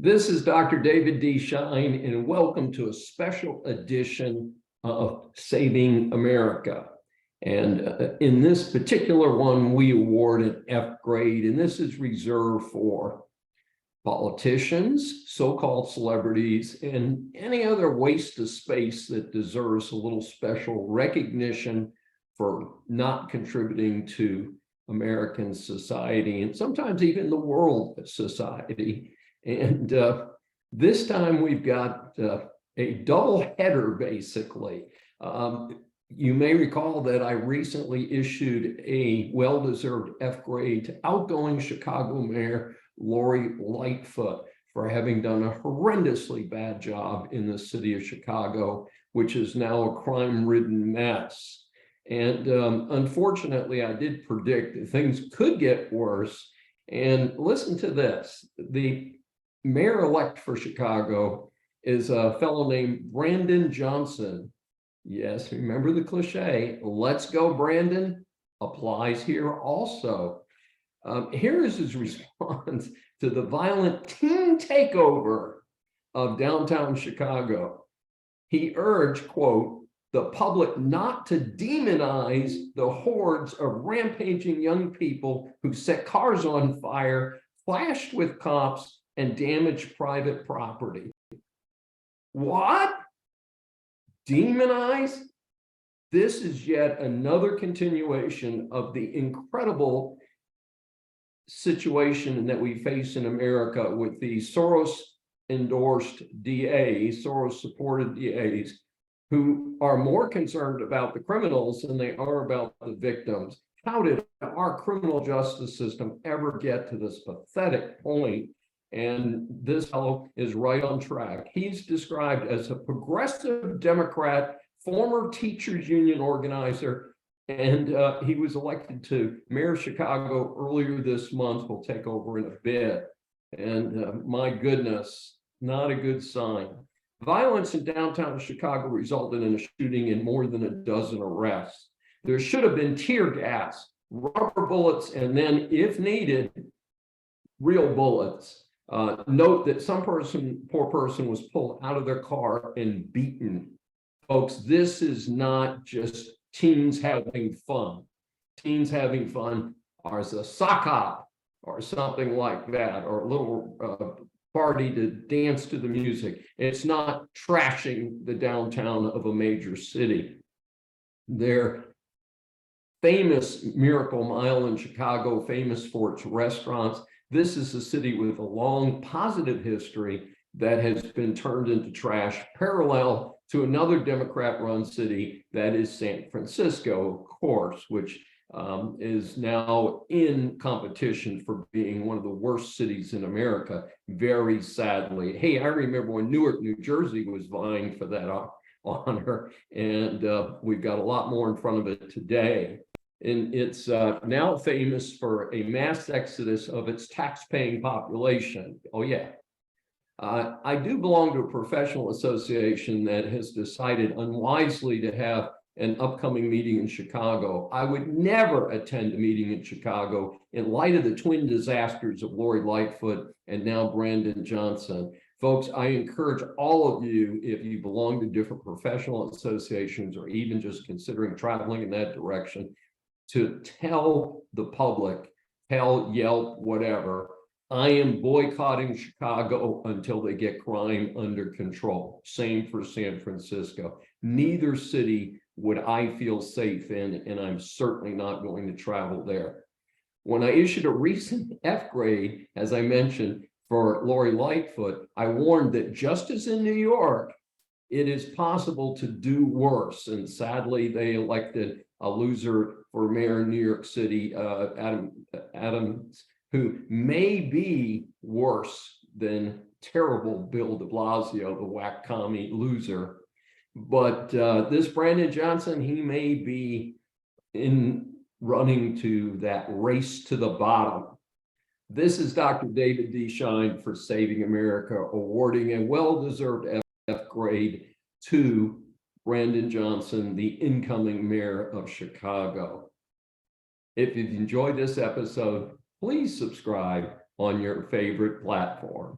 This is Dr. David D. Shine, and welcome to a special edition of Saving America. And in this particular one, we award an F grade, and this is reserved for politicians, so-called celebrities, and any other waste of space that deserves a little special recognition for not contributing to American society, and sometimes even the world society. And this time we've got a double header, basically. You may recall that I recently issued a well-deserved F grade to outgoing Chicago Mayor Lori Lightfoot for having done a horrendously bad job in the city of Chicago, which is now a crime-ridden mess. And unfortunately, I did predict that things could get worse. And listen to this. The mayor-elect for Chicago is a fellow named Brandon Johnson. Yes, remember the cliche, let's go Brandon, applies here also. Here is his response to the violent teen takeover of downtown Chicago. He urged, quote, the public not to demonize the hordes of rampaging young people who set cars on fire, clashed with cops, and damaged private property. What? Demonize? This is yet another continuation of the incredible situation that we face in America with the Soros-endorsed DAs, Soros-supported DAs, who are more concerned about the criminals than they are about the victims. How did our criminal justice system ever get to this pathetic point? And this fellow is right on track. He's described as a progressive Democrat, former teachers union organizer, and he was elected to mayor of Chicago earlier this month. Will take over in a bit. And my goodness, not a good sign. Violence in downtown Chicago resulted in a shooting and more than a dozen arrests. There should have been tear gas, rubber bullets, and then, if needed, real bullets. Note that some poor person was pulled out of their car and beaten. Folks, this is not just teens having fun. Teens having fun are a sock hop or something like that, or a little party to dance to the music. It's not trashing the downtown of a major city. Their famous Miracle Mile in Chicago, famous for its restaurants. This is a city with a long positive history that has been turned into trash, parallel to another Democrat-run city, that is San Francisco, of course, which is now in competition for being one of the worst cities in America, very sadly. Hey, I remember when Newark, New Jersey was vying for that honor, and we've got a lot more in front of it today. And it's now famous for a mass exodus of its tax-paying population. Oh, yeah. I do belong to a professional association that has decided unwisely to have an upcoming meeting in Chicago. I would never attend a meeting in Chicago in light of the twin disasters of Lori Lightfoot and now Brandon Johnson. Folks, I encourage all of you, if you belong to different professional associations or even just considering traveling in that direction, to tell the public, tell Yelp, whatever, I am boycotting Chicago until they get crime under control. Same for San Francisco. Neither city would I feel safe in, and I'm certainly not going to travel there. When I issued a recent F grade, as I mentioned, for Lori Lightfoot, I warned that just as in New York, it is possible to do worse. And sadly, they elected a loser for mayor in New York City, Adams, who may be worse than terrible Bill de Blasio, the whack commie loser. But this Brandon Johnson, he may be in running to that race to the bottom. This is Dr. David D. Shine for Saving America, awarding a well-deserved F grade to Brandon Johnson, the incoming mayor of Chicago. If you've enjoyed this episode, please subscribe on your favorite platform.